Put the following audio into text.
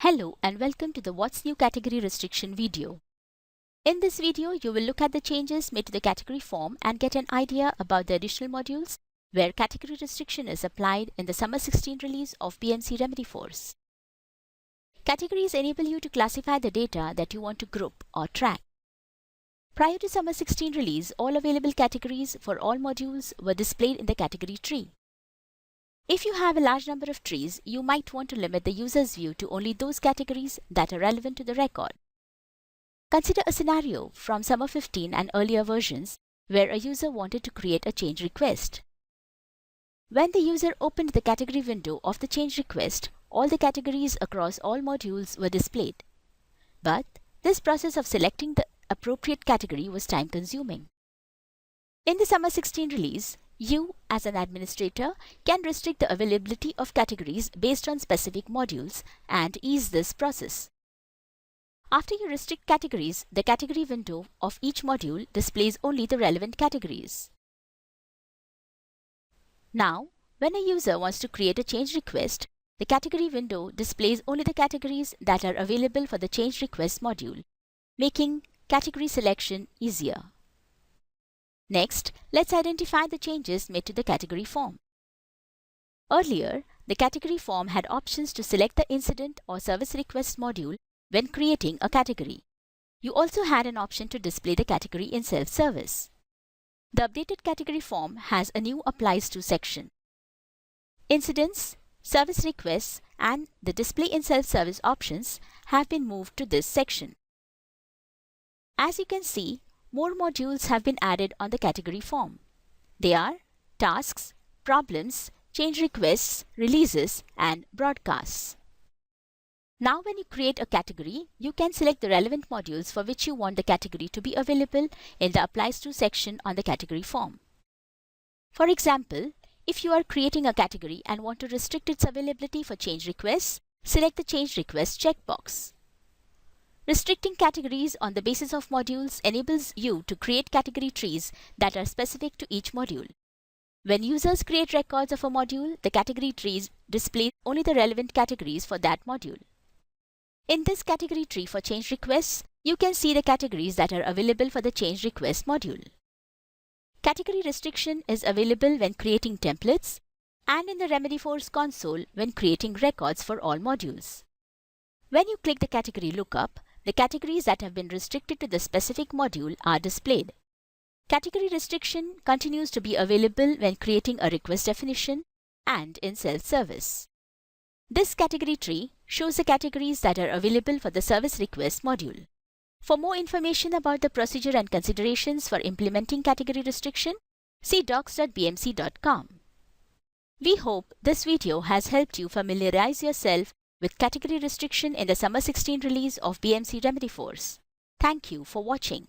Hello and welcome to the What's New Category Restriction video. In this video, you will look at the changes made to the category form and get an idea about the additional modules where category restriction is applied in the Summer 16 release of BMC Remedy-Force. Categories enable you to classify the data that you want to group or track. Prior to Summer 16 release, all available categories for all modules were displayed in the category tree. If you have a large number of trees, you might want to limit the user's view to only those categories that are relevant to the record. Consider a scenario from Summer 15 and earlier versions where a user wanted to create a change request. When the user opened the category window of the change request, all the categories across all modules were displayed. But this process of selecting the appropriate category was time-consuming. In the Summer 16 release, you, as an administrator, can restrict the availability of categories based on specific modules and ease this process. After you restrict categories, the category window of each module displays only the relevant categories. Now, when a user wants to create a change request, the category window displays only the categories that are available for the change request module, making category selection easier. Next, let's identify the changes made to the category form. Earlier, the category form had options to select the incident or service request module when creating a category. You also had an option to display the category in self-service. The updated category form has a new Applies To section. Incidents, service requests, and the display in self-service options have been moved to this section. As you can see, more modules have been added on the category form. They are tasks, problems, change requests, releases, and broadcasts. Now when you create a category, you can select the relevant modules for which you want the category to be available in the Applies To section on the category form. For example, if you are creating a category and want to restrict its availability for change requests, select the Change Request checkbox. Restricting categories on the basis of modules enables you to create category trees that are specific to each module. When users create records of a module, the category trees display only the relevant categories for that module. In this category tree for change requests, you can see the categories that are available for the change request module. Category restriction is available when creating templates and in the Remedy-Force console when creating records for all modules. When you click the category lookup, the categories that have been restricted to the specific module are displayed. Category restriction continues to be available when creating a request definition and in self-service. This category tree shows the categories that are available for the service request module. For more information about the procedure and considerations for implementing category restriction, see docs.bmc.com. We hope this video has helped you familiarize yourself with category restriction in the Summer 16 release of BMC Remedy-Force. Thank you for watching.